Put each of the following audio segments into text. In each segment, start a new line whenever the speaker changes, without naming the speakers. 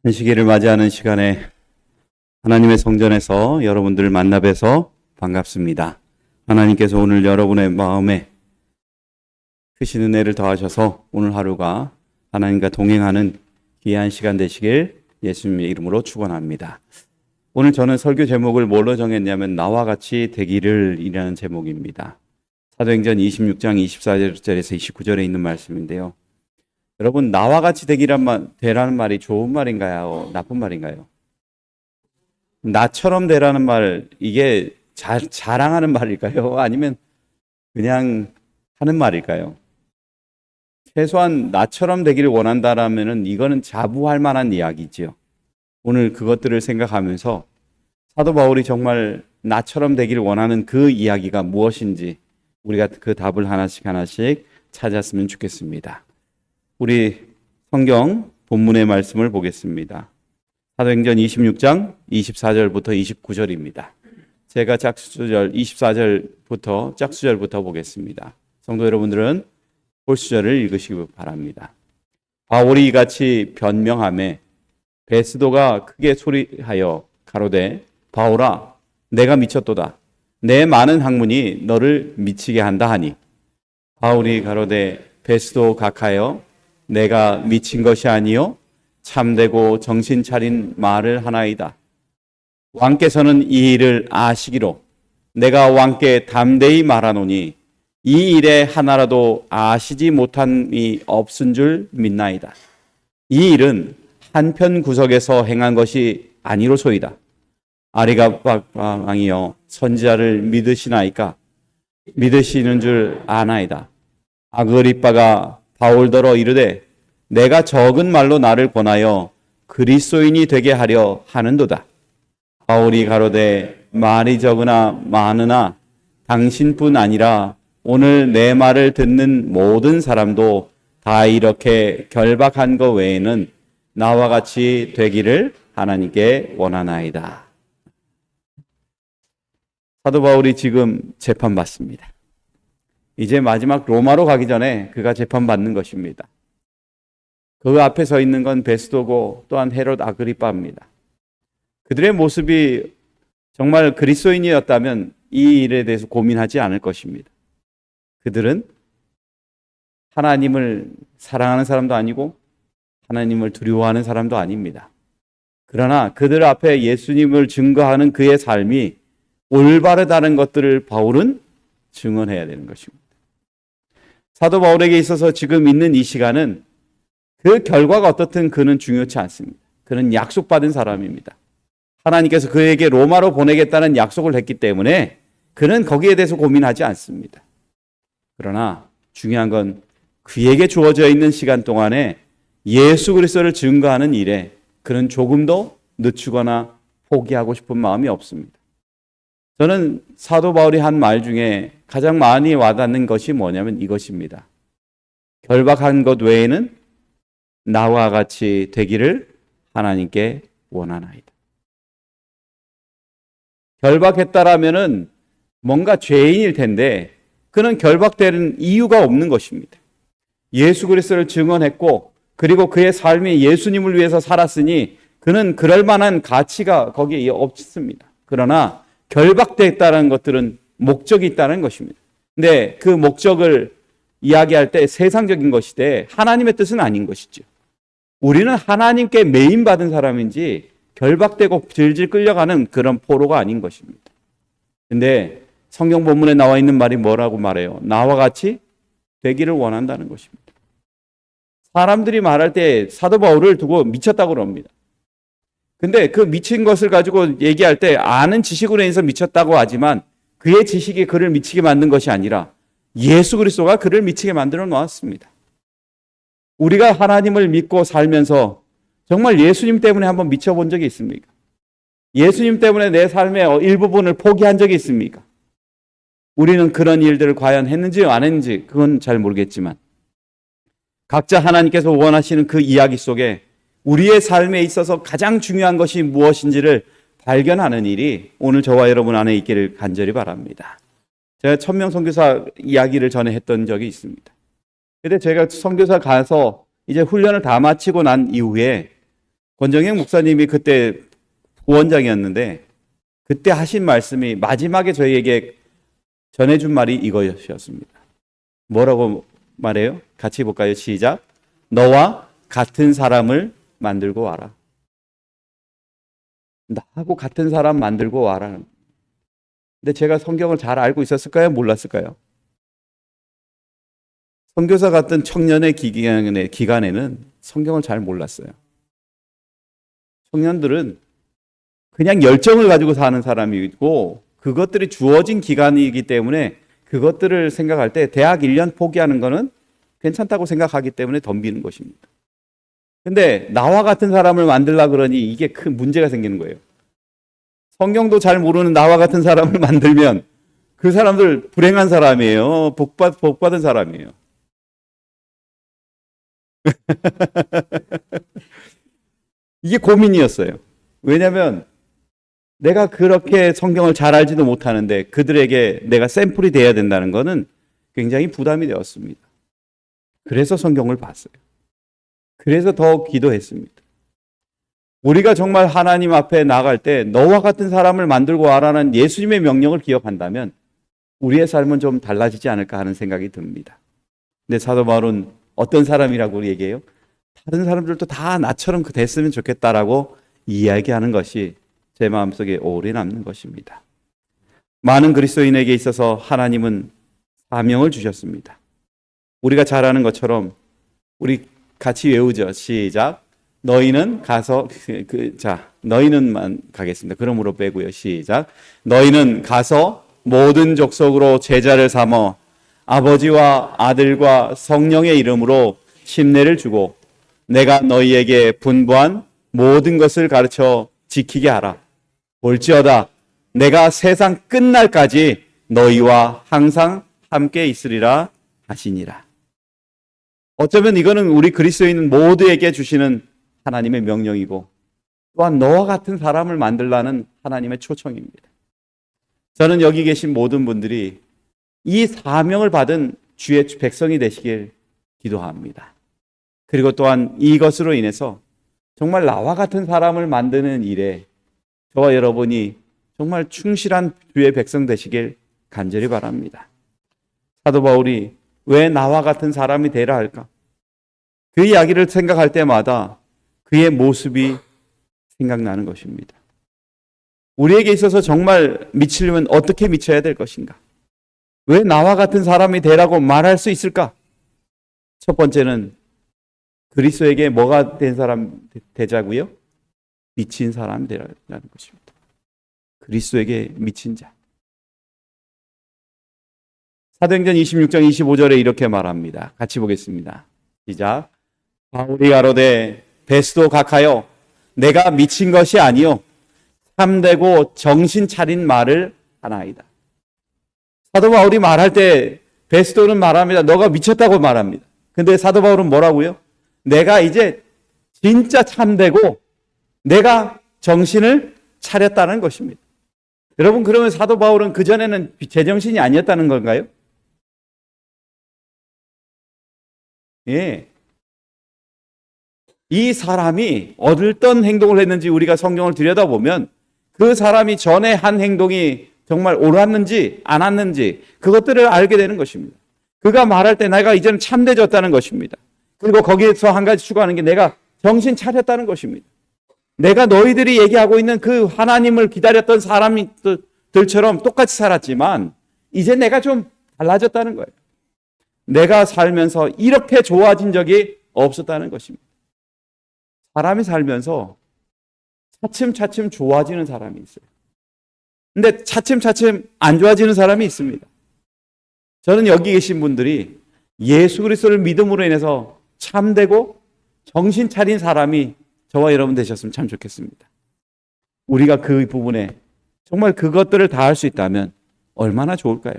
안식일을 맞이하는 시간에 하나님의 성전에서 여러분들을 만나 뵈서 반갑습니다. 하나님께서 오늘 여러분의 마음에 크신 은혜를 더하셔서 오늘 하루가 하나님과 동행하는 귀한 시간 되시길 예수님의 이름으로 축원합니다. 오늘 저는 설교 제목을 뭘로 정했냐면 나와 같이 되기를 이라는 제목입니다. 사도행전 26장 24절에서 29절에 있는 말씀인데요. 여러분, 나와 같이 되라는 말이 좋은 말인가요? 나쁜 말인가요? 나처럼 되라는 말, 이게 자랑하는 말일까요? 아니면 그냥 하는 말일까요? 최소한 나처럼 되기를 원한다라면은 이거는 자부할 만한 이야기지요. 오늘 그것들을 생각하면서 사도 바울이 정말 나처럼 되기를 원하는 그 이야기가 무엇인지 우리가 그 답을 하나씩 찾았으면 좋겠습니다. 우리 성경 본문의 말씀을 보겠습니다. 사도행전 26장 24절부터 29절입니다. 제가 짝수절 24절부터 짝수절부터 보겠습니다. 성도 여러분들은 홀수절을 읽으시기 바랍니다. 바울이 이같이 변명하매 베스도가 크게 소리하여 가로되 바울아 내가 미쳤도다. 내 많은 학문이 너를 미치게 한다 하니 바울이 가로되 베스도 각하여 내가 미친 것이 아니요 참되고 정신 차린 말을 하나이다. 왕께서는 이 일을 아시기로 내가 왕께 담대히 말하노니 이 일에 하나라도 아시지 못함이 없은 줄 믿나이다. 이 일은 한편 구석에서 행한 것이 아니로소이다. 아리가빠 왕이여 선지자를 믿으시나이까? 믿으시는 줄 아나이다. 아그리빠가 바울더러 이르되 내가 적은 말로 나를 권하여 그리스도인이 되게 하려 하는도다. 바울이 가로되 말이 적으나 많으나 당신뿐 아니라 오늘 내 말을 듣는 모든 사람도 다 이렇게 결박한 것 외에는 나와 같이 되기를 하나님께 원하나이다. 사도 바울이 지금 재판받습니다. 이제 마지막 로마로 가기 전에 그가 재판받는 것입니다. 그 앞에 서 있는 건 베스도고 또한 헤롯 아그리빠입니다. 그들의 모습이 정말 그리스도인이었다면 이 일에 대해서 고민하지 않을 것입니다. 그들은 하나님을 사랑하는 사람도 아니고 하나님을 두려워하는 사람도 아닙니다. 그러나 그들 앞에 예수님을 증거하는 그의 삶이 올바르다는 것들을 바울은 증언해야 되는 것입니다. 사도 바울에게 있어서 지금 있는 이 시간은 그 결과가 어떻든 그는 중요치 않습니다. 그는 약속받은 사람입니다. 하나님께서 그에게 로마로 보내겠다는 약속을 했기 때문에 그는 거기에 대해서 고민하지 않습니다. 그러나 중요한 건 그에게 주어져 있는 시간 동안에 예수 그리스도를 증거하는 일에 그는 조금도 늦추거나 포기하고 싶은 마음이 없습니다. 저는 사도 바울이 한 말 중에 가장 많이 와닿는 것이 뭐냐면 이것입니다. 결박한 것 외에는 나와 같이 되기를 하나님께 원하나이다. 결박했다라면은 뭔가 죄인일 텐데 그는 결박되는 이유가 없는 것입니다. 예수 그리스도를 증언했고 그리고 그의 삶이 예수님을 위해서 살았으니 그는 그럴 만한 가치가 거기에 없습니다. 그러나 결박됐다는 것들은 목적이 있다는 것입니다. 근데 그 목적을 이야기할 때 세상적인 것이되 하나님의 뜻은 아닌 것이죠. 우리는 하나님께 매인받은 사람인지 결박되고 질질 끌려가는 그런 포로가 아닌 것입니다. 근데 성경 본문에 나와 있는 말이 뭐라고 말해요? 나와 같이 되기를 원한다는 것입니다. 사람들이 말할 때 사도 바울을 두고 미쳤다고 그럽니다. 근데 그 미친 것을 가지고 얘기할 때 아는 지식으로 인해서 미쳤다고 하지만 그의 지식이 그를 미치게 만든 것이 아니라 예수 그리스도가 그를 미치게 만들어 놓았습니다. 우리가 하나님을 믿고 살면서 정말 예수님 때문에 한번 미쳐본 적이 있습니까? 예수님 때문에 내 삶의 일부분을 포기한 적이 있습니까? 우리는 그런 일들을 과연 했는지 안 했는지 그건 잘 모르겠지만 각자 하나님께서 원하시는 그 이야기 속에 우리의 삶에 있어서 가장 중요한 것이 무엇인지를 발견하는 일이 오늘 저와 여러분 안에 있기를 간절히 바랍니다. 제가 천명 선교사 이야기를 전에 했던 적이 있습니다. 근데 제가 선교사 가서 이제 훈련을 다 마치고 난 이후에 권정영 목사님이 그때 부원장이었는데 그때 하신 말씀이 마지막에 저희에게 전해준 말이 이것이었습니다. 뭐라고 말해요? 같이 볼까요? 시작. 너와 같은 사람을 만들고 와라. 나하고 같은 사람 만들고 와라. 근데 제가 성경을 잘 알고 있었을까요? 몰랐을까요? 선교사 같은 청년의 기간에는 성경을 잘 몰랐어요. 청년들은 그냥 열정을 가지고 사는 사람이고 그것들이 주어진 기간이기 때문에 그것들을 생각할 때 대학 1년 포기하는 거는 괜찮다고 생각하기 때문에 덤비는 것입니다. 근데 나와 같은 사람을 만들려고 그러니 이게 큰 문제가 생기는 거예요. 성경도 잘 모르는 나와 같은 사람을 만들면 그 사람들 불행한 사람이에요. 복받은 사람이에요. 이게 고민이었어요. 왜냐하면 내가 그렇게 성경을 잘 알지도 못하는데 그들에게 내가 샘플이 돼야 된다는 것은 굉장히 부담이 되었습니다. 그래서 성경을 봤어요. 그래서 더 기도했습니다. 우리가 정말 하나님 앞에 나갈 때 너와 같은 사람을 만들고 와라는 예수님의 명령을 기억한다면 우리의 삶은 좀 달라지지 않을까 하는 생각이 듭니다. 근데 사도 바울은 어떤 사람이라고 얘기해요? 다른 사람들도 다 나처럼 됐으면 좋겠다라고 이야기하는 것이 제 마음속에 오래 남는 것입니다. 많은 그리스도인에게 있어서 하나님은 사명을 주셨습니다. 우리가 잘 아는 것처럼 우리 같이 외우죠. 시작. 너희는 가서 너희는만 가겠습니다. 그러므로 빼고요. 시작. 너희는 가서 모든 족속으로 제자를 삼어 아버지와 아들과 성령의 이름으로 침례를 주고 내가 너희에게 분부한 모든 것을 가르쳐 지키게 하라. 볼지어다 내가 세상 끝날까지 너희와 항상 함께 있으리라 하시니라. 어쩌면 이거는 우리 그리스도인 모두에게 주시는 하나님의 명령이고 또한 너와 같은 사람을 만들라는 하나님의 초청입니다. 저는 여기 계신 모든 분들이 이 사명을 받은 주의 백성이 되시길 기도합니다. 그리고 또한 이것으로 인해서 정말 나와 같은 사람을 만드는 일에 저와 여러분이 정말 충실한 주의 백성 되시길 간절히 바랍니다. 사도 바울이 왜 나와 같은 사람이 되라 할까? 그 이야기를 생각할 때마다 그의 모습이 생각나는 것입니다. 우리에게 있어서 정말 미치려면 어떻게 미쳐야 될 것인가? 왜 나와 같은 사람이 되라고 말할 수 있을까? 첫 번째는 그리스도에게 뭐가 된 사람 되자고요? 미친 사람 되라는 것입니다. 그리스도에게 미친 자. 사도행전 26장 25절에 이렇게 말합니다. 같이 보겠습니다. 시작. 바울이 가로되 베스도 각하여 내가 미친 것이 아니요 참되고 정신 차린 말을 하나이다. 사도 바울이 말할 때 베스도는 말합니다. 너가 미쳤다고 말합니다. 근데 사도 바울은 뭐라고요? 내가 이제 진짜 참되고 내가 정신을 차렸다는 것입니다. 여러분, 그러면 사도 바울은 그전에는 제정신이 아니었다는 건가요? 예. 이 사람이 어떤 행동을 했는지 우리가 성경을 들여다보면 그 사람이 전에 한 행동이 정말 옳았는지 안 옳았는지 그것들을 알게 되는 것입니다. 그가 말할 때 내가 이제는 참되졌다는 것입니다. 그리고 거기에서 한 가지 추가하는 게 내가 정신 차렸다는 것입니다. 내가 너희들이 얘기하고 있는 그 하나님을 기다렸던 사람들처럼 똑같이 살았지만 이제 내가 좀 달라졌다는 거예요. 내가 살면서 이렇게 좋아진 적이 없었다는 것입니다. 사람이 살면서 차츰차츰 좋아지는 사람이 있어요. 근데 차츰차츰 안 좋아지는 사람이 있습니다. 저는 여기 계신 분들이 예수 그리스도를 믿음으로 인해서 참되고 정신 차린 사람이 저와 여러분 되셨으면 참 좋겠습니다. 우리가 그 부분에 정말 그것들을 다 할 수 있다면 얼마나 좋을까요?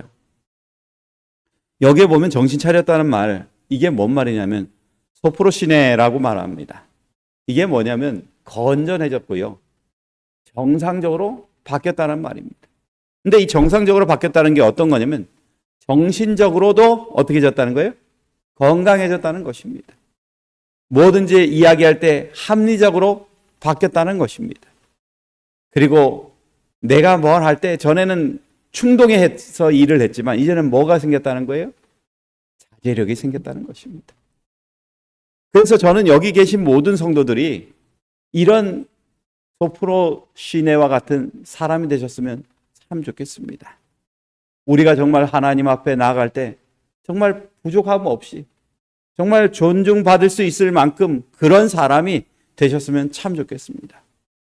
여기에 보면 정신 차렸다는 말, 이게 뭔 말이냐면 소프로시네라고 말합니다. 이게 뭐냐면 건전해졌고요. 정상적으로 바뀌었다는 말입니다. 근데 이 정상적으로 바뀌었다는 게 어떤 거냐면 정신적으로도 어떻게 졌다는 거예요? 건강해졌다는 것입니다. 뭐든지 이야기할 때 합리적으로 바뀌었다는 것입니다. 그리고 내가 뭘 할 때 전에는 충동해서 일을 했지만 이제는 뭐가 생겼다는 거예요? 자제력이 생겼다는 것입니다. 그래서 저는 여기 계신 모든 성도들이 이런 소프로 시내와 같은 사람이 되셨으면 참 좋겠습니다. 우리가 정말 하나님 앞에 나아갈 때 정말 부족함 없이 정말 존중받을 수 있을 만큼 그런 사람이 되셨으면 참 좋겠습니다.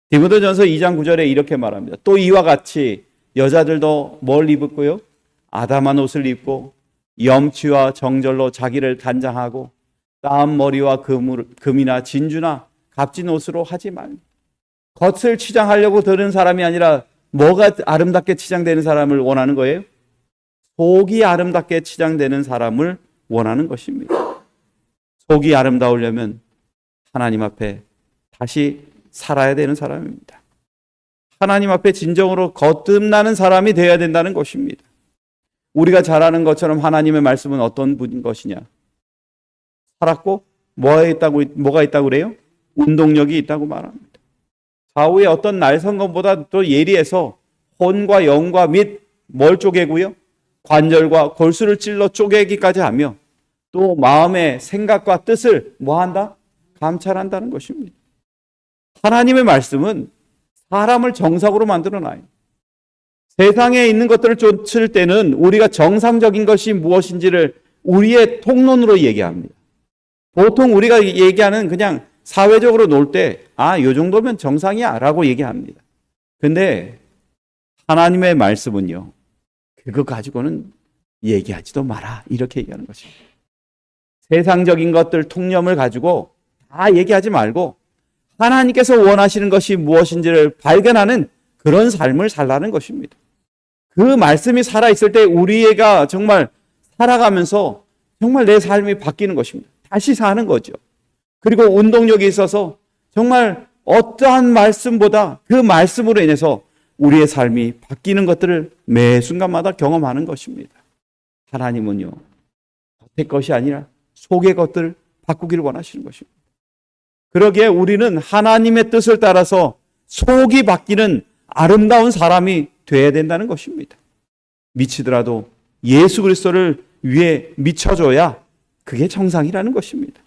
디모데전서 2장 9절에 이렇게 말합니다. 또 이와 같이 여자들도 뭘 입었고요? 아담한 옷을 입고 염치와 정절로 자기를 단장하고 따은 머리와 금이나 진주나 값진 옷으로 하지 말고, 겉을 치장하려고 드는 사람이 아니라 뭐가 아름답게 치장되는 사람을 원하는 거예요? 속이 아름답게 치장되는 사람을 원하는 것입니다. 속이 아름다우려면 하나님 앞에 다시 살아야 되는 사람입니다. 하나님 앞에 진정으로 거듭나는 사람이 되어야 된다는 것입니다. 우리가 잘 아는 것처럼 하나님의 말씀은 어떤 분인 것이냐? 살았고 뭐가 있다고 그래요? 운동력이 있다고 말합니다. 좌우의 어떤 날성검보다 또 예리해서 혼과 영과 및 뭘 쪼개고요? 관절과 골수를 찔러 쪼개기까지 하며 또 마음의 생각과 뜻을 뭐한다? 감찰한다는 것입니다. 하나님의 말씀은 사람을 정상으로 만들어놔요. 세상에 있는 것들을 쫓을 때는 우리가 정상적인 것이 무엇인지를 우리의 통론으로 얘기합니다. 보통 우리가 얘기하는 그냥 사회적으로 놀 때, 요 정도면 정상이야 라고 얘기합니다. 근데 하나님의 말씀은요, 그거 가지고는 얘기하지도 마라 이렇게 얘기하는 것입니다. 세상적인 것들 통념을 가지고 다 얘기하지 말고 하나님께서 원하시는 것이 무엇인지를 발견하는 그런 삶을 살라는 것입니다. 그 말씀이 살아있을 때 우리가 정말 살아가면서 정말 내 삶이 바뀌는 것입니다. 다시 사는 거죠. 그리고 운동력이 있어서 정말 어떠한 말씀보다 그 말씀으로 인해서 우리의 삶이 바뀌는 것들을 매 순간마다 경험하는 것입니다. 하나님은요, 겉의 것이 아니라 속의 것들을 바꾸기를 원하시는 것입니다. 그러기에 우리는 하나님의 뜻을 따라서 속이 바뀌는 아름다운 사람이 되어야 된다는 것입니다. 미치더라도 예수 그리스도를 위해 미쳐줘야 그게 정상이라는 것입니다.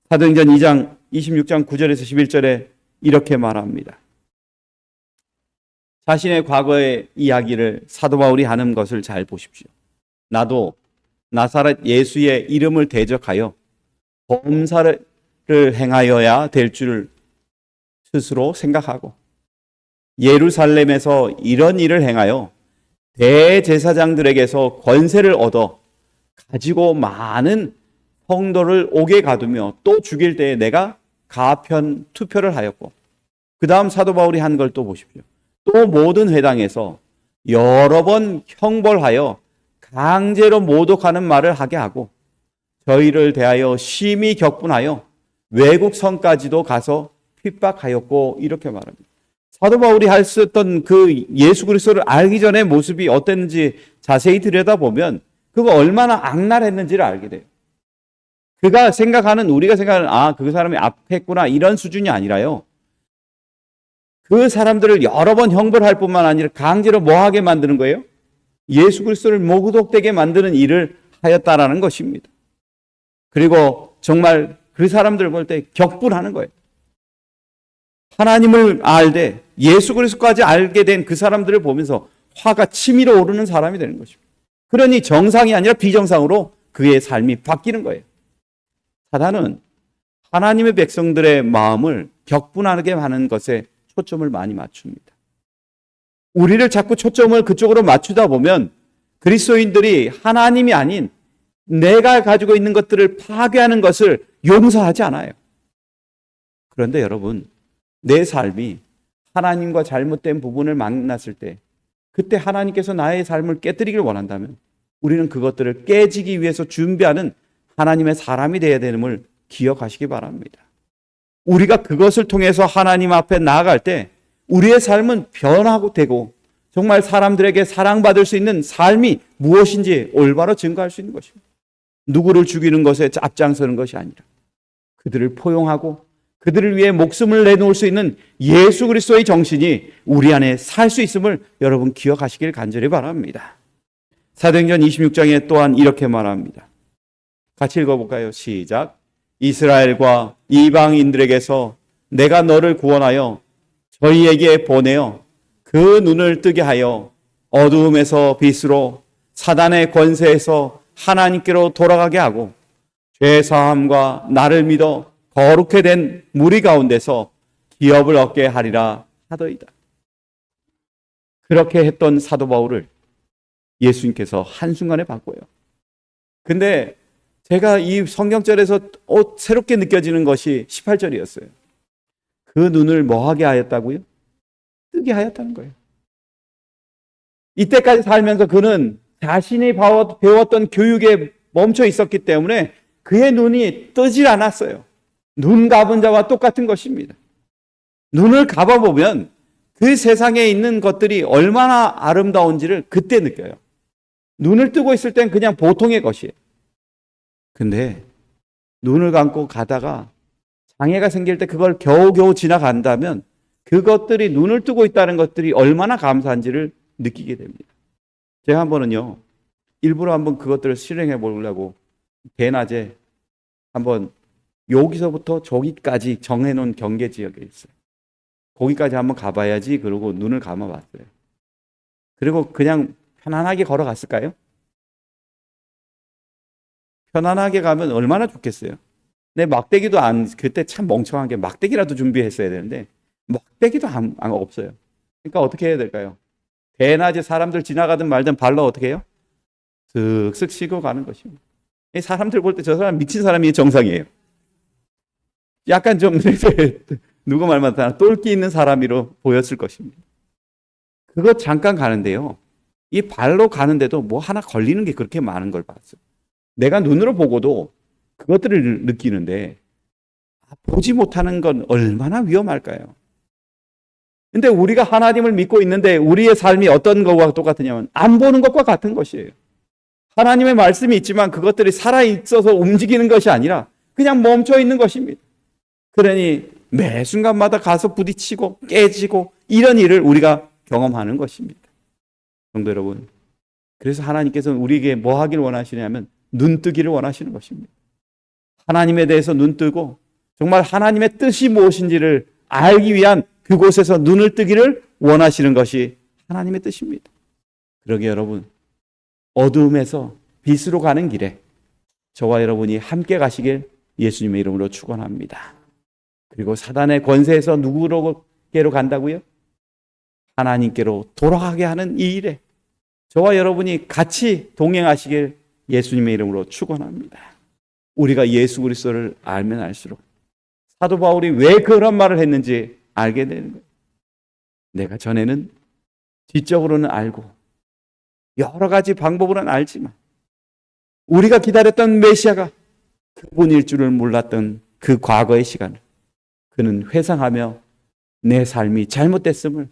사도행전 2장 26장 9절에서 11절에 이렇게 말합니다. 자신의 과거의 이야기를 사도 바울이 하는 것을 잘 보십시오. 나도 나사렛 예수의 이름을 대적하여 범사를 행하여야 될 줄 스스로 생각하고 예루살렘에서 이런 일을 행하여 대제사장들에게서 권세를 얻어 가지고 많은 성도를 옥에 가두며 또 죽일 때에 내가 가편 투표를 하였고, 그 다음 사도 바울이 한 걸 또 보십시오. 또 모든 회당에서 여러 번 형벌하여 강제로 모독하는 말을 하게 하고 저희를 대하여 심히 격분하여 외국 성까지도 가서 핍박하였고, 이렇게 말합니다. 사도 바울이 했었던 그 예수 그리스도를 알기 전의 모습이 어땠는지 자세히 들여다보면 그가 얼마나 악랄했는지를 알게 돼요. 그가 생각하는, 우리가 생각하는 그 사람이 악했구나 이런 수준이 아니라요, 그 사람들을 여러 번 형벌할 뿐만 아니라 강제로 뭐하게 만드는 거예요? 예수 그리스도를 모독되게 만드는 일을 하였다라는 것입니다. 그리고 정말 그 사람들을 볼 때 격분하는 거예요. 하나님을 알되 예수 그리스도까지 알게 된 그 사람들을 보면서 화가 치밀어 오르는 사람이 되는 것입니다. 그러니 정상이 아니라 비정상으로 그의 삶이 바뀌는 거예요. 사단은 하나님의 백성들의 마음을 격분하게 하는 것에 초점을 많이 맞춥니다. 우리를 자꾸 초점을 그쪽으로 맞추다 보면 그리스도인들이 하나님이 아닌 내가 가지고 있는 것들을 파괴하는 것을 용서하지 않아요. 그런데 여러분, 내 삶이 하나님과 잘못된 부분을 만났을 때, 그때 하나님께서 나의 삶을 깨뜨리길 원한다면 우리는 그것들을 깨지기 위해서 준비하는 하나님의 사람이 되어야 되는을 기억하시기 바랍니다. 우리가 그것을 통해서 하나님 앞에 나아갈 때 우리의 삶은 변하고 되고 정말 사람들에게 사랑받을 수 있는 삶이 무엇인지 올바로 증거할 수 있는 것입니다. 누구를 죽이는 것에 앞장서는 것이 아니라 그들을 포용하고 그들을 위해 목숨을 내놓을 수 있는 예수 그리스도의 정신이 우리 안에 살 수 있음을 여러분 기억하시길 간절히 바랍니다. 사도행전 26장에 또한 이렇게 말합니다. 같이 읽어볼까요? 시작. 이스라엘과 이방인들에게서 내가 너를 구원하여 저희에게 보내어 그 눈을 뜨게 하여 어두움에서 빛으로 사단의 권세에서 하나님께로 돌아가게 하고 죄사함과 나를 믿어 거룩해 된 무리 가운데서 기업을 얻게 하리라 하더이다. 그렇게 했던 사도 바울을 예수님께서 한순간에 바꿔요. 근데 제가 이 성경절에서 새롭게 느껴지는 것이 18절이었어요. 그 눈을 뭐하게 하였다고요? 뜨게 하였다는 거예요. 이때까지 살면서 그는 자신이 배웠던 교육에 멈춰 있었기 때문에 그의 눈이 뜨질 않았어요. 눈 감은 자와 똑같은 것입니다. 눈을 감아보면 그 세상에 있는 것들이 얼마나 아름다운지를 그때 느껴요. 눈을 뜨고 있을 땐 그냥 보통의 것이에요. 근데 눈을 감고 가다가 장애가 생길 때 그걸 겨우겨우 지나간다면 그것들이 눈을 뜨고 있다는 것들이 얼마나 감사한지를 느끼게 됩니다. 제가 한번은요, 일부러 한번 그것들을 실행해 보려고 대낮에 한번 여기서부터 저기까지 정해놓은 경계 지역에 있어요. 거기까지 한번 가봐야지 그러고 눈을 감아봤어요. 그리고 그냥 편안하게 걸어갔을까요? 편안하게 가면 얼마나 좋겠어요. 내 막대기도 그때 참 멍청한 게 막대기라도 준비했어야 되는데 막대기도 없어요. 그러니까 어떻게 해야 될까요? 대낮에 사람들 지나가든 말든 발로 어떻게 해요? 슥슥 쉬고 가는 것입니다. 사람들 볼 때 저 사람 미친 사람이 정상이에요. 약간 좀 누구 말 맞다나 똘끼 있는 사람으로 보였을 것입니다. 그거 잠깐 가는데요. 이 발로 가는데도 뭐 하나 걸리는 게 그렇게 많은 걸 봤어요. 내가 눈으로 보고도 그것들을 느끼는데 보지 못하는 건 얼마나 위험할까요? 근데 우리가 하나님을 믿고 있는데 우리의 삶이 어떤 것과 똑같으냐면 안 보는 것과 같은 것이에요. 하나님의 말씀이 있지만 그것들이 살아있어서 움직이는 것이 아니라 그냥 멈춰 있는 것입니다. 그러니 매 순간마다 가서 부딪히고 깨지고 이런 일을 우리가 경험하는 것입니다. 성도 여러분, 그래서 하나님께서는 우리에게 뭐 하길 원하시냐면 눈 뜨기를 원하시는 것입니다. 하나님에 대해서 눈 뜨고 정말 하나님의 뜻이 무엇인지를 알기 위한 그곳에서 눈을 뜨기를 원하시는 것이 하나님의 뜻입니다. 그러게 여러분, 어두움에서 빛으로 가는 길에 저와 여러분이 함께 가시길 예수님의 이름으로 축원합니다. 그리고 사단의 권세에서 누구로게로 간다고요? 하나님께로 돌아가게 하는 이 일에 저와 여러분이 같이 동행하시길 예수님의 이름으로 축원합니다. 우리가 예수 그리스도를 알면 알수록 사도 바울이 왜 그런 말을 했는지 알게 되는 거예요. 내가 전에는 지적으로는 알고 여러 가지 방법으로는 알지만 우리가 기다렸던 메시아가 그분일 줄을 몰랐던 그 과거의 시간을 그는 회상하며 내 삶이 잘못됐음을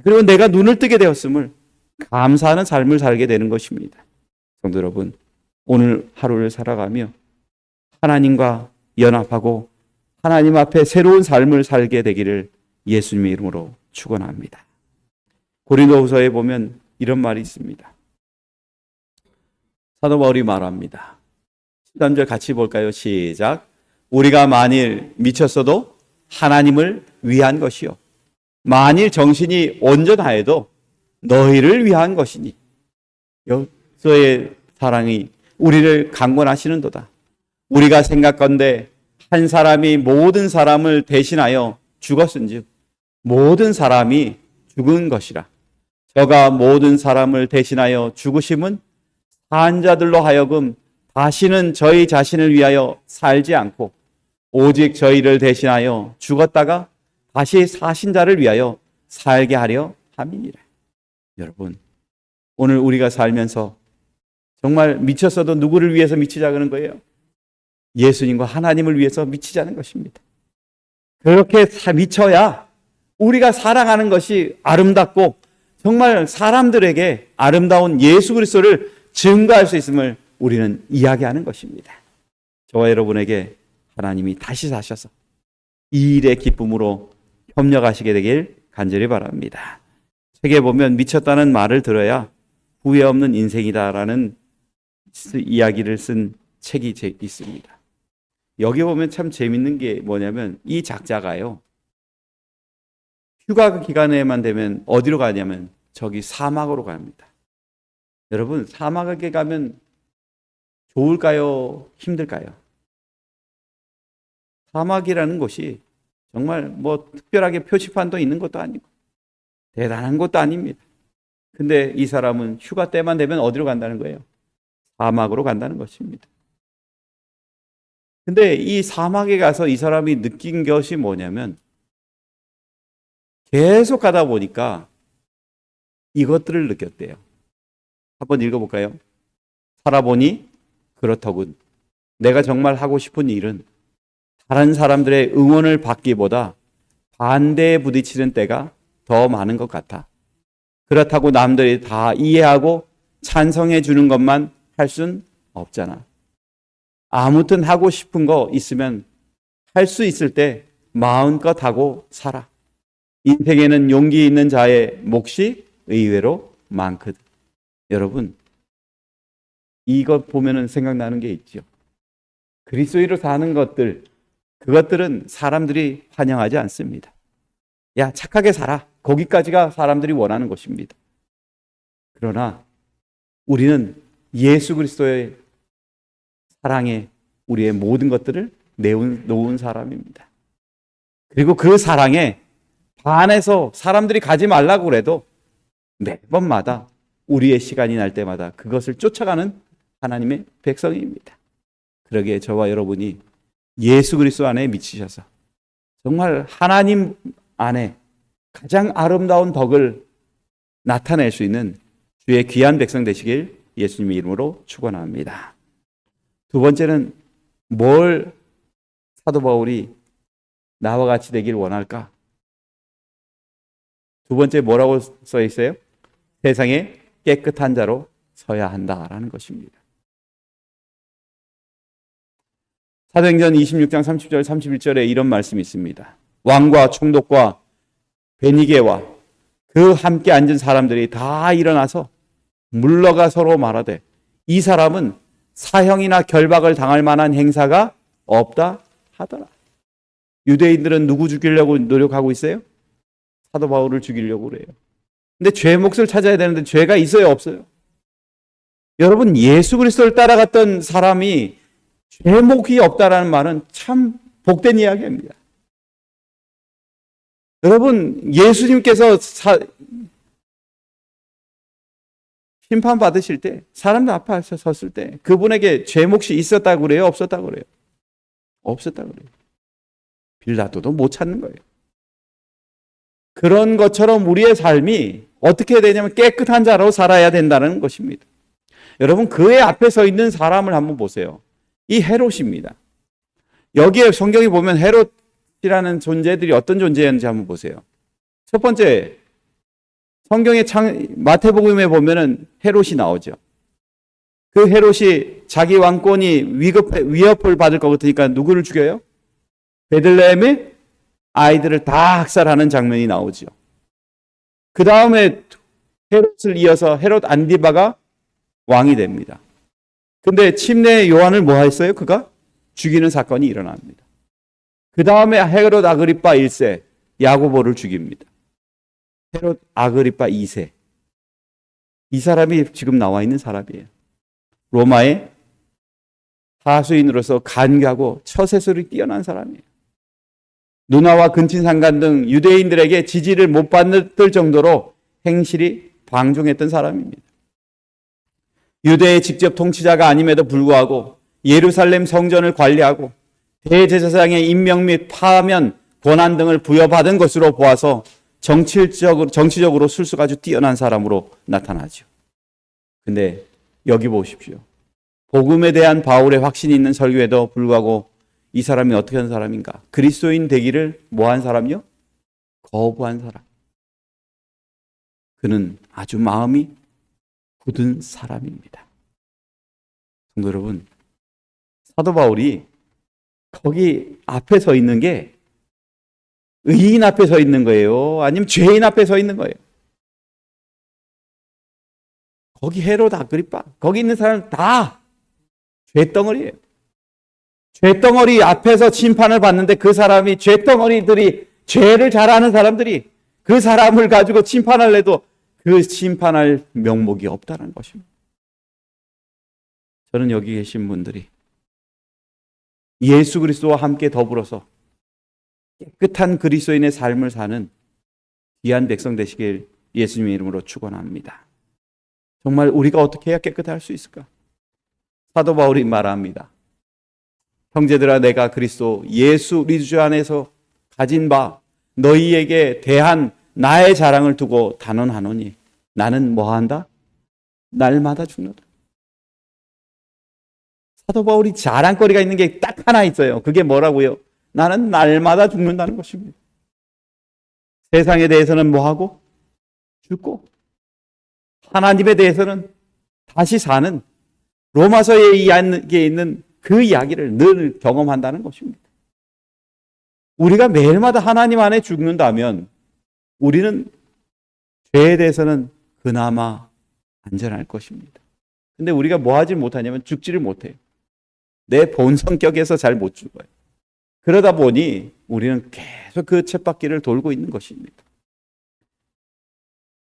그리고 내가 눈을 뜨게 되었음을 감사하는 삶을 살게 되는 것입니다. 성도 여러분, 오늘 하루를 살아가며 하나님과 연합하고 하나님 앞에 새로운 삶을 살게 되기를 예수님의 이름으로 축원합니다. 고린도후서에 보면 이런 말이 있습니다. 사도 바울이 말합니다. 13절 같이 볼까요? 시작. 우리가 만일 미쳤어도 하나님을 위한 것이요 만일 정신이 온전하여도 너희를 위한 것이니 여호와의 사랑이 우리를 강권하시는도다. 우리가 생각건대 한 사람이 모든 사람을 대신하여 죽었은즉 모든 사람이 죽은 것이라. 저가 모든 사람을 대신하여 죽으심은 산 자들로 하여금 다시는 저희 자신을 위하여 살지 않고 오직 저희를 대신하여 죽었다가 다시 사신 자를 위하여 살게 하려 함이니라. 여러분, 오늘 우리가 살면서 정말 미쳤어도 누구를 위해서 미치자는 거예요? 예수님과 하나님을 위해서 미치자는 것입니다. 그렇게 미쳐야 우리가 살아가는 것이 아름답고 정말 사람들에게 아름다운 예수 그리스도를 증거할 수 있음을 우리는 이야기하는 것입니다. 저와 여러분에게 하나님이 다시 사셔서 이 일의 기쁨으로 협력하시게 되길 간절히 바랍니다. 책에 보면 미쳤다는 말을 들어야 후회 없는 인생이다라는 이야기를 쓴 책이 있습니다. 여기 보면 참 재밌는 게 뭐냐면 이 작자가요, 휴가 기간에만 되면 어디로 가냐면 저기 사막으로 갑니다. 여러분, 사막에 가면 좋을까요? 힘들까요? 사막이라는 곳이 정말 뭐 특별하게 표지판도 있는 것도 아니고 대단한 것도 아닙니다. 근데 이 사람은 휴가 때만 되면 어디로 간다는 거예요? 사막으로 간다는 것입니다. 근데 이 사막에 가서 이 사람이 느낀 것이 뭐냐면 계속 가다 보니까 이것들을 느꼈대요. 한번 읽어볼까요? 살아보니 그렇더군. 내가 정말 하고 싶은 일은 다른 사람들의 응원을 받기보다 반대에 부딪히는 때가 더 많은 것 같아. 그렇다고 남들이 다 이해하고 찬성해 주는 것만 할 순 없잖아. 아무튼 하고 싶은 거 있으면 할 수 있을 때 마음껏 하고 살아. 인생에는 용기 있는 자의 몫이 의외로 많거든. 여러분, 이것 보면은 생각나는 게 있죠. 그리스도인으로 사는 것들, 그것들은 사람들이 환영하지 않습니다. 야, 착하게 살아. 거기까지가 사람들이 원하는 것입니다. 그러나 우리는 예수 그리스도의 사랑에 우리의 모든 것들을 놓은 사람입니다. 그리고 그 사랑에 반해서 사람들이 가지 말라고 그래도 매번마다 우리의 시간이 날 때마다 그것을 쫓아가는 하나님의 백성입니다. 그러기에 저와 여러분이 예수 그리스도 안에 미치셔서 정말 하나님 안에 가장 아름다운 덕을 나타낼 수 있는 주의 귀한 백성 되시길 예수님의 이름으로 축원합니다. 두 번째는 뭘 사도 바울이 나와 같이 되길 원할까? 두 번째 뭐라고 써 있어요? 세상에 깨끗한 자로 서야 한다라는 것입니다. 사도행전 26장 30절 31절에 이런 말씀이 있습니다. 왕과 총독과 베니게와 그 함께 앉은 사람들이 다 일어나서 물러가 서로 말하되 이 사람은 사형이나 결박을 당할 만한 행사가 없다 하더라. 유대인들은 누구 죽이려고 노력하고 있어요? 사도 바울을 죽이려고 그래요. 근데 죄 몫을 찾아야 되는데 죄가 있어요, 없어요? 여러분, 예수 그리스도를 따라갔던 사람이 죄 몫이 없다라는 말은 참 복된 이야기입니다. 여러분, 예수님께서 심판 받으실 때, 사람들 앞에 섰을 때 그분에게 죄 몫이 있었다고 그래요? 없었다고 그래요? 없었다고 그래요. 빌라도도 못 찾는 거예요. 그런 것처럼 우리의 삶이 어떻게 해야 되냐면 깨끗한 자로 살아야 된다는 것입니다. 여러분, 그의 앞에 서 있는 사람을 한번 보세요. 이 헤롯입니다. 여기에 성경이 보면 헤롯이라는 존재들이 어떤 존재였는지 한번 보세요. 첫 번째, 성경의 마태복음에 보면은 헤롯이 나오죠. 그 헤롯이 자기 왕권이 위협을 받을 것 같으니까 누구를 죽여요? 베들레헴의 아이들을 다 학살하는 장면이 나오죠. 그 다음에 헤롯을 이어서 헤롯 안디바가 왕이 됩니다. 근데 침례 요한을 뭐 했어요? 그가 죽이는 사건이 일어납니다. 그 다음에 헤롯 아그리파 1세 야고보를 죽입니다. 헤롯 아그리파 2세. 이 사람이 지금 나와 있는 사람이에요. 로마의 하수인으로서 간교하고 처세술이 뛰어난 사람이에요. 누나와 근친상간 등 유대인들에게 지지를 못 받을 정도로 행실이 방종했던 사람입니다. 유대의 직접 통치자가 아님에도 불구하고 예루살렘 성전을 관리하고 대제사장의 임명 및 파면 권한 등을 부여받은 것으로 보아서 정치적으로 술수가 아주 뛰어난 사람으로 나타나죠. 근데 여기 보십시오. 복음에 대한 바울의 확신이 있는 설교에도 불구하고 이 사람이 어떻게 한 사람인가? 그리스도인 되기를 뭐한 사람이요? 거부한 사람. 그는 아주 마음이 굳은 사람입니다. 성도 여러분, 사도 바울이 거기 앞에 서 있는 게 의인 앞에 서 있는 거예요? 아니면 죄인 앞에 서 있는 거예요? 거기 헤롯 아그리파, 거기 있는 사람 다 죄덩어리예요. 죄덩어리 앞에서 심판을 받는데 그 사람이 죄덩어리들이 죄를 잘하는 사람들이 그 사람을 가지고 심판을 해도 그 심판할 명목이 없다는 것입니다. 저는 여기 계신 분들이 예수 그리스도와 함께 더불어서 깨끗한 그리스도인의 삶을 사는 귀한 백성 되시길 예수님의 이름으로 축원합니다. 정말 우리가 어떻게 해야 깨끗할 수 있을까? 사도 바울이 말합니다. 형제들아, 내가 그리스도 예수 우리 주 안에서 가진 바 너희에게 대한 나의 자랑을 두고 단언하노니 나는 뭐한다? 날마다 죽는다. 사도 바울이 자랑거리가 있는 게 딱 하나 있어요. 그게 뭐라고요? 나는 날마다 죽는다는 것입니다. 세상에 대해서는 뭐하고? 죽고, 하나님에 대해서는 다시 사는, 로마서에 있는 그 이야기를 늘 경험한다는 것입니다. 우리가 매일마다 하나님 안에 죽는다면 우리는 죄에 대해서는 그나마 안전할 것입니다. 근데 우리가 뭐 하지 못하냐면 죽지를 못해요. 내 본 성격에서 잘 못 죽어요. 그러다 보니 우리는 계속 그 쳇바퀴를 돌고 있는 것입니다.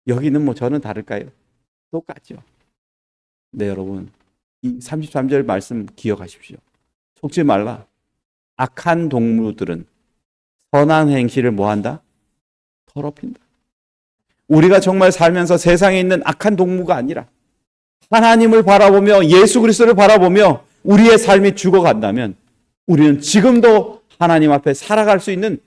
여기는 뭐 저는 다를까요? 똑같죠. 네, 여러분. 이 33절 말씀 기억하십시오. 속지 말라. 악한 동무들은 선한 행실을 뭐한다? 더럽힌다. 우리가 정말 살면서 세상에 있는 악한 동무가 아니라 하나님을 바라보며 예수 그리스도를 바라보며 우리의 삶이 죽어간다면 우리는 지금도 하나님 앞에 살아갈 수 있는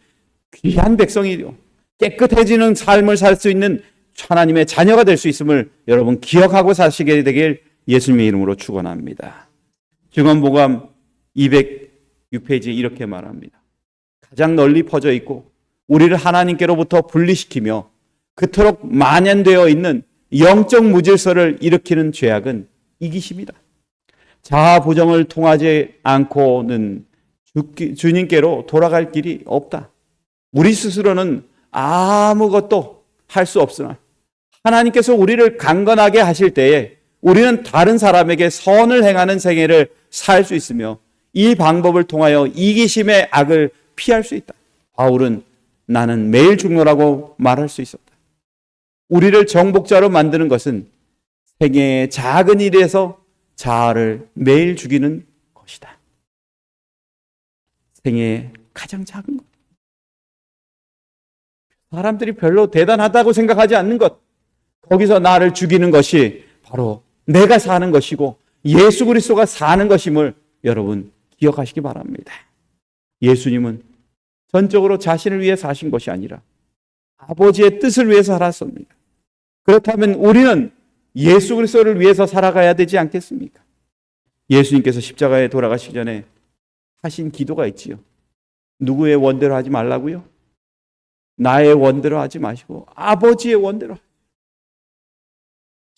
귀한 백성이요, 깨끗해지는 삶을 살 수 있는 하나님의 자녀가 될 수 있음을 여러분 기억하고 사시게 되길 예수님의 이름으로 축원합니다. 증언복음 206페이지에 이렇게 말합니다. 가장 널리 퍼져 있고 우리를 하나님께로부터 분리시키며 그토록 만연되어 있는 영적 무질서를 일으키는 죄악은 이기심이다. 자아 부정을 통하지 않고는 주님께로 돌아갈 길이 없다. 우리 스스로는 아무것도 할 수 없으나 하나님께서 우리를 강건하게 하실 때에 우리는 다른 사람에게 선을 행하는 생애를 살 수 있으며 이 방법을 통하여 이기심의 악을 피할 수 있다. 바울은 나는 매일 죽노라고 말할 수 있었다. 우리를 정복자로 만드는 것은 생애의 작은 일에서 자아를 매일 죽이는 것이다. 생애의 가장 작은 것. 사람들이 별로 대단하다고 생각하지 않는 것. 거기서 나를 죽이는 것이 바로 내가 사는 것이고 예수 그리스도가 사는 것임을 여러분 기억하시기 바랍니다. 예수님은 전적으로 자신을 위해 사신 것이 아니라 아버지의 뜻을 위해서 살았습니다. 그렇다면 우리는 예수 그리스도를 위해서 살아가야 되지 않겠습니까? 예수님께서 십자가에 돌아가시기 전에 하신 기도가 있지요. 누구의 원대로 하지 말라고요? 나의 원대로 하지 마시고 아버지의 원대로.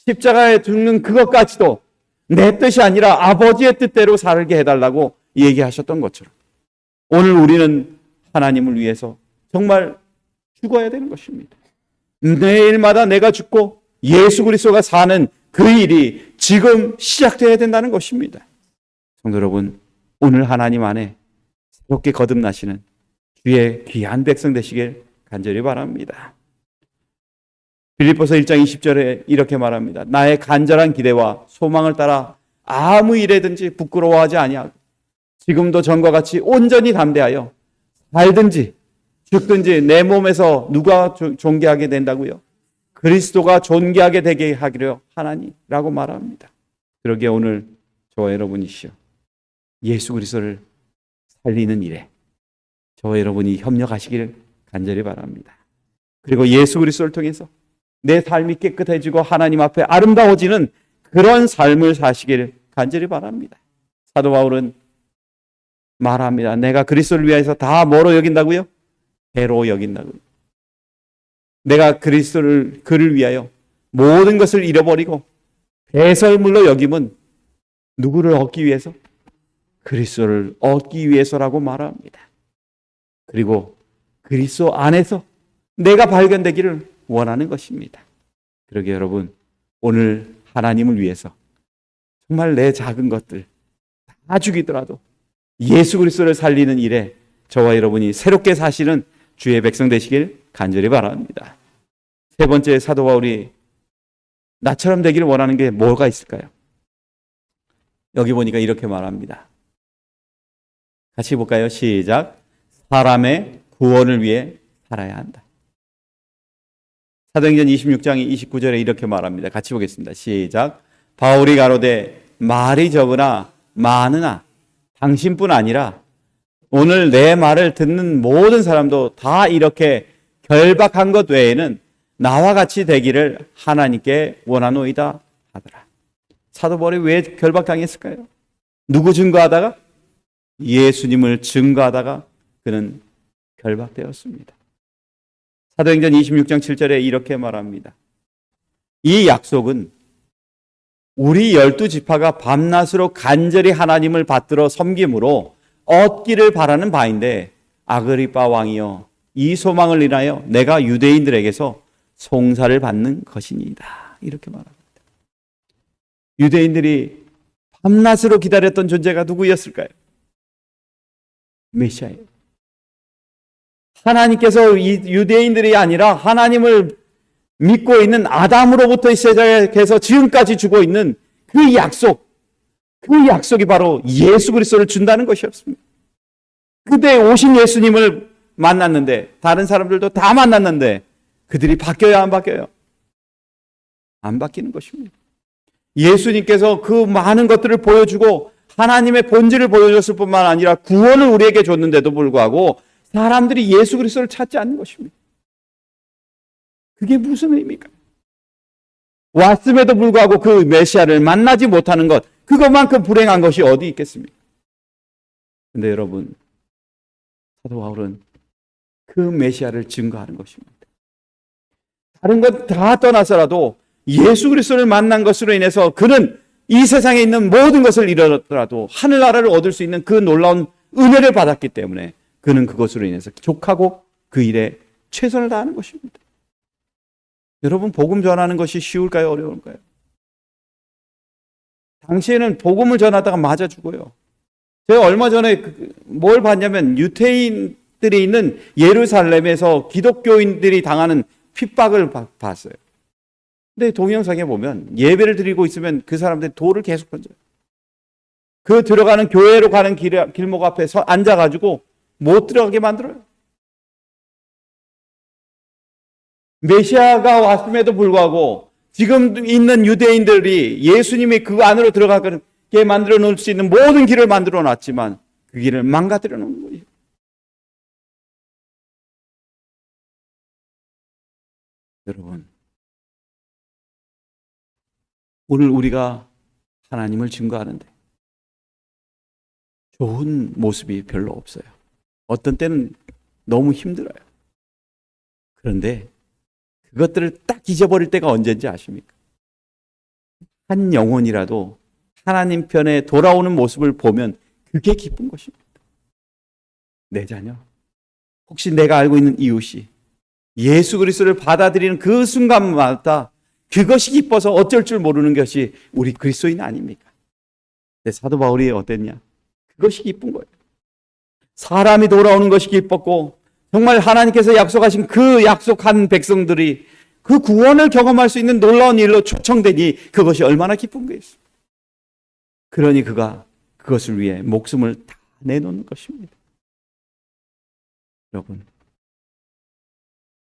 십자가에 죽는 그것까지도 내 뜻이 아니라 아버지의 뜻대로 살게 해달라고 얘기하셨던 것처럼 오늘 우리는 하나님을 위해서 정말 죽어야 되는 것입니다. 매일마다 내가 죽고 예수 그리스도가 사는 그 일이 지금 시작되어야 된다는 것입니다. 성도 여러분, 오늘 하나님 안에 새롭게 거듭나시는 주의 귀한 백성 되시길 간절히 바랍니다. 빌립보서 1장 20절에 이렇게 말합니다. 나의 간절한 기대와 소망을 따라 아무 일에든지 부끄러워하지 아니하고 지금도 전과 같이 온전히 담대하여 살든지 죽든지 내 몸에서 누가 존귀하게 된다고요? 그리스도가 존귀하게 되게 하기로 하나니라고 말합니다. 그러기에 오늘 저와 여러분이시여 예수 그리스도를 살리는 일에 저와 여러분이 협력하시기를 간절히 바랍니다. 그리고 예수 그리스도를 통해서 내 삶이 깨끗해지고 하나님 앞에 아름다워지는 그런 삶을 사시기를 간절히 바랍니다. 사도 바울은 말합니다. 내가 그리스도를 위해서 다 뭐로 여긴다고요? 배로 여긴다고요. 내가 그를 위하여 모든 것을 잃어버리고 배설물로 여김은 누구를 얻기 위해서? 그리스도를 얻기 위해서라고 말합니다. 그리고 그리스도 안에서 내가 발견되기를 원하는 것입니다. 그러게 여러분, 오늘 하나님을 위해서 정말 내 작은 것들 다 죽이더라도 예수 그리스도를 살리는 일에 저와 여러분이 새롭게 사시는 주의 백성 되시길 간절히 바랍니다. 세 번째, 사도 바울이 나처럼 되기를 원하는 게 뭐가 있을까요? 여기 보니까 이렇게 말합니다. 같이 볼까요? 시작. 사람의 구원을 위해 살아야 한다. 사도행전 26장 29절에 이렇게 말합니다. 같이 보겠습니다. 시작. 바울이 가로되 말이 적으나 많으나 당신뿐 아니라 오늘 내 말을 듣는 모든 사람도 다 이렇게 결박한 것 외에는 나와 같이 되기를 하나님께 원하노이다 하더라. 사도 바울이 왜 결박당했을까요? 누구 증거하다가? 예수님을 증거하다가 그는 결박되었습니다. 사도행전 26장 7절에 이렇게 말합니다. 이 약속은 우리 12지파가 밤낮으로 간절히 하나님을 받들어 섬김으로 얻기를 바라는 바인데 아그리빠 왕이여 이 소망을 인하여 내가 유대인들에게서 송사를 받는 것이니이다. 이렇게 말합니다. 유대인들이 밤낮으로 기다렸던 존재가 누구였을까요? 메시아예요. 하나님께서 이 유대인들이 아니라 하나님을 믿고 있는 아담으로부터 시작해서 지금까지 주고 있는 그 약속이 바로 예수 그리스도를 준다는 것이었습니다. 그때 오신 예수님을 만났는데 다른 사람들도 다 만났는데 그들이 바뀌어야 안 바뀌어요? 안 바뀌는 것입니다. 예수님께서 그 많은 것들을 보여주고 하나님의 본질을 보여줬을 뿐만 아니라 구원을 우리에게 줬는데도 불구하고 사람들이 예수 그리스도를 찾지 않는 것입니다. 그게 무슨 의미입니까? 왔음에도 불구하고 그 메시아를 만나지 못하는 것, 그것만큼 불행한 것이 어디 있겠습니까? 근데 여러분, 사도 바울은 그 메시아를 증거하는 것입니다. 다른 것 다 떠나서라도 예수 그리스도를 만난 것으로 인해서 그는 이 세상에 있는 모든 것을 잃었더라도 하늘나라를 얻을 수 있는 그 놀라운 은혜를 받았기 때문에 그는 그것으로 인해서 족하고 그 일에 최선을 다하는 것입니다. 여러분, 복음 전하는 것이 쉬울까요? 어려울까요? 당시에는 복음을 전하다가 맞아 죽어요. 제가 얼마 전에 뭘 봤냐면 유태인들이 있는 예루살렘에서 기독교인들이 당하는 핍박을 봤어요. 근데 동영상에 보면 예배를 드리고 있으면 그 사람들이 돌을 계속 던져요. 그 들어가는 교회로 가는 길목 앞에 앉아가지고 못 들어가게 만들어요. 메시아가 왔음에도 불구하고 지금 있는 유대인들이 예수님이 그 안으로 들어가게 만들어 놓을 수 있는 모든 길을 만들어 놨지만 그 길을 망가뜨려 놓는 거예요. 여러분, 오늘 우리가 하나님을 증거하는데 좋은 모습이 별로 없어요. 어떤 때는 너무 힘들어요. 그런데 그것들을 딱 잊어버릴 때가 언제인지 아십니까? 한 영혼이라도 하나님 편에 돌아오는 모습을 보면 그게 기쁜 것입니다. 내 자녀, 혹시 내가 알고 있는 이웃이 예수 그리스도를 받아들이는 그 순간마다 그것이 기뻐서 어쩔 줄 모르는 것이 우리 그리스도인 아닙니까? 근데 사도 바울이 어땠냐? 그것이 기쁜 거예요. 사람이 돌아오는 것이 기뻤고 정말 하나님께서 약속하신 그 약속한 백성들이 그 구원을 경험할 수 있는 놀라운 일로 초청되니 그것이 얼마나 기쁜 거였어요. 그러니 그가 그것을 위해 목숨을 다 내놓는 것입니다. 여러분,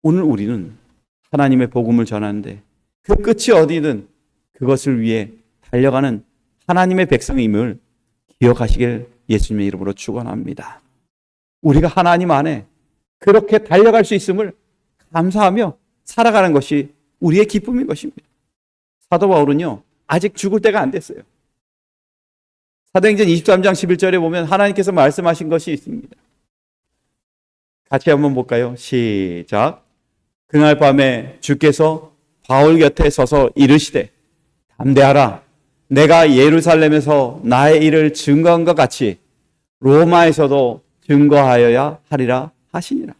오늘 우리는 하나님의 복음을 전하는데 그 끝이 어디든 그것을 위해 달려가는 하나님의 백성임을 기억하시길 예수님의 이름으로 축원합니다. 우리가 하나님 안에 그렇게 달려갈 수 있음을 감사하며 살아가는 것이 우리의 기쁨인 것입니다. 사도 바울은요, 아직 죽을 때가 안 됐어요. 사도행전 23장 11절에 보면 하나님께서 말씀하신 것이 있습니다. 같이 한번 볼까요? 시작. 그날 밤에 주께서 바울 곁에 서서 이르시되 담대하라. 내가 예루살렘에서 나의 일을 증거한 것 같이 로마에서도 증거하여야 하리라 하시니라.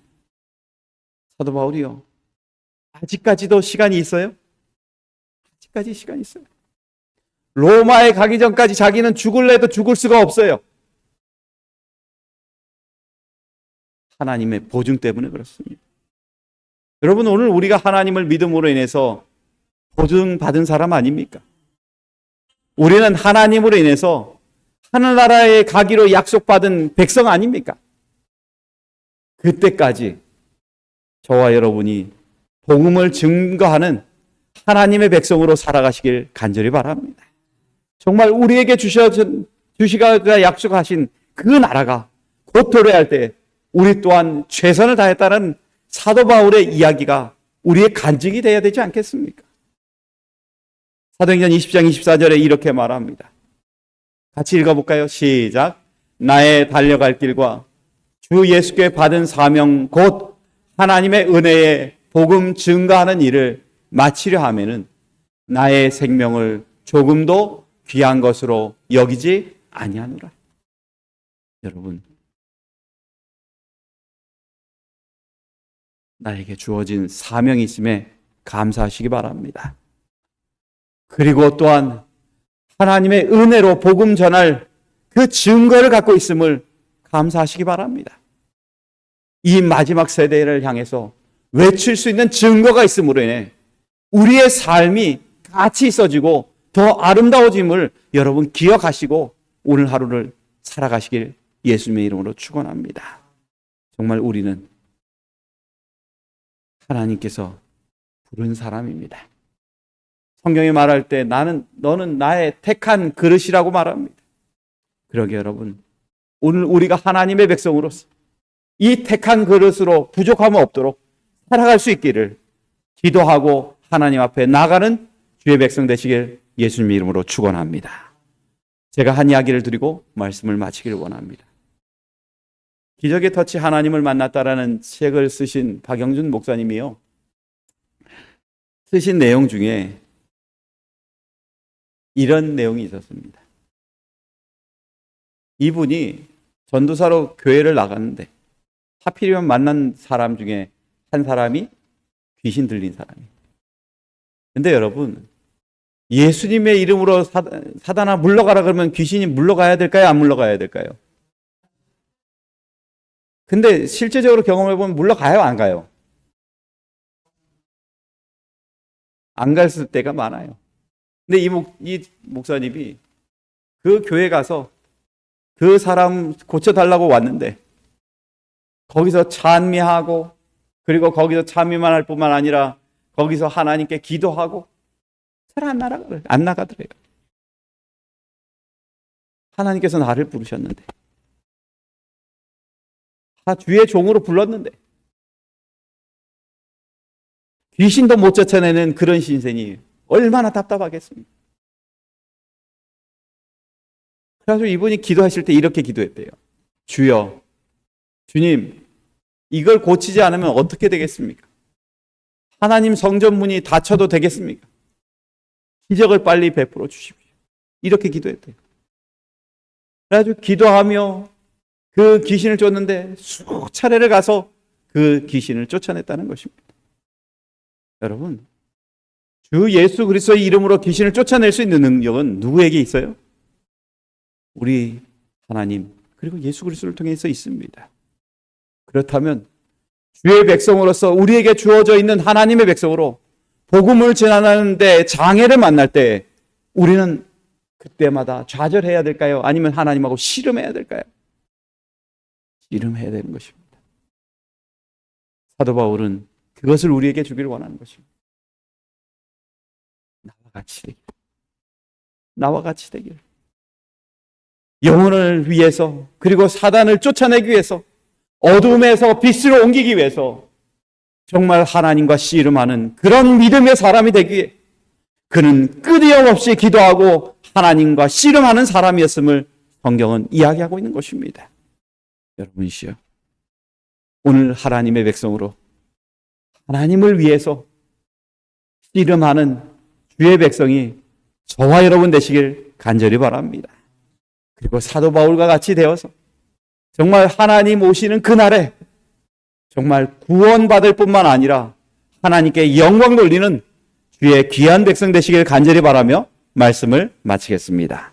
사도 바울이요. 아직까지도 시간이 있어요? 아직까지 시간이 있어요. 로마에 가기 전까지 자기는 죽을래도 죽을 수가 없어요. 하나님의 보증 때문에 그렇습니다. 여러분, 오늘 우리가 하나님을 믿음으로 인해서 보증받은 사람 아닙니까? 우리는 하나님으로 인해서 하늘나라에 가기로 약속받은 백성 아닙니까? 그때까지 저와 여러분이 복음을 증거하는 하나님의 백성으로 살아가시길 간절히 바랍니다. 정말 우리에게 주시가 약속하신 그 나라가 곧 도래할 때 우리 또한 최선을 다했다는 사도 바울의 이야기가 우리의 간증이 되어야 되지 않겠습니까? 사도행전 20장 24절에 이렇게 말합니다. 같이 읽어볼까요? 시작. 나의 달려갈 길과 주 예수께 받은 사명 곧 하나님의 은혜의 복음 증거하는 일을 마치려 하면은 나의 생명을 조금도 귀한 것으로 여기지 아니하노라. 여러분, 나에게 주어진 사명이 있음에 감사하시기 바랍니다. 그리고 또한 하나님의 은혜로 복음 전할 그 증거를 갖고 있음을 감사하시기 바랍니다. 이 마지막 세대를 향해서 외칠 수 있는 증거가 있음으로 인해 우리의 삶이 가치 있어지고 더 아름다워짐을 여러분 기억하시고 오늘 하루를 살아가시길 예수님의 이름으로 축원합니다. 정말 우리는 하나님께서 부른 사람입니다. 성경이 말할 때 너는 나의 택한 그릇이라고 말합니다. 그러게 여러분, 오늘 우리가 하나님의 백성으로서 이 택한 그릇으로 부족함이 없도록 살아갈 수 있기를 기도하고 하나님 앞에 나가는 주의 백성 되시길 예수님의 이름으로 축원합니다. 제가 한 이야기를 드리고 말씀을 마치길 원합니다. 기적의 터치 하나님을 만났다라는 책을 쓰신 박영준 목사님이요. 쓰신 내용 중에 이런 내용이 있었습니다. 이분이 전도사로 교회를 나갔는데 하필이면 만난 사람 중에 한 사람이 귀신 들린 사람이에요. 근데 여러분, 예수님의 이름으로 사단아 물러가라 그러면 귀신이 물러가야 될까요? 안 물러가야 될까요? 근데 실제적으로 경험해보면 물러가요? 안 가요? 안 갈 때가 많아요. 근데 이 목사님이 그 교회 가서 그 사람 고쳐달라고 왔는데 거기서 찬미하고 그리고 거기서 찬미만 할 뿐만 아니라 거기서 하나님께 기도하고 잘 안 나가더래요. 하나님께서 나를 부르셨는데 주의 종으로 불렀는데 귀신도 못 쫓아내는 그런 신세니 얼마나 답답하겠습니까? 그래서 이분이 기도하실 때 이렇게 기도했대요. 주여, 주님, 이걸 고치지 않으면 어떻게 되겠습니까? 하나님 성전문이 닫혀도 되겠습니까? 기적을 빨리 베풀어 주십시오. 이렇게 기도했대요. 그래가지고 기도하며 그 귀신을 쫓는데 수억 차례를 가서 그 귀신을 쫓아냈다는 것입니다. 여러분, 주 예수 그리스도의 이름으로 귀신을 쫓아낼 수 있는 능력은 누구에게 있어요? 우리 하나님 그리고 예수 그리스도를 통해서 있습니다. 그렇다면 주의 백성으로서 우리에게 주어져 있는 하나님의 백성으로 복음을 전하는데 장애를 만날 때 우리는 그때마다 좌절해야 될까요? 아니면 하나님하고 씨름해야 될까요? 씨름해야 되는 것입니다. 사도 바울은 그것을 우리에게 주기를 원하는 것입니다. 나와 같이 되길. 영혼을 위해서 그리고 사단을 쫓아내기 위해서 어둠에서 빛으로 옮기기 위해서 정말 하나님과 씨름하는 그런 믿음의 사람이 되기 위해 그는 끊임없이 기도하고 하나님과 씨름하는 사람이었음을 성경은 이야기하고 있는 것입니다. 여러분이시여, 오늘 하나님의 백성으로 하나님을 위해서 씨름하는 주의 백성이 저와 여러분 되시길 간절히 바랍니다. 그리고 사도 바울과 같이 되어서 정말 하나님 오시는 그날에 정말 구원받을 뿐만 아니라 하나님께 영광 돌리는 주의 귀한 백성 되시길 간절히 바라며 말씀을 마치겠습니다.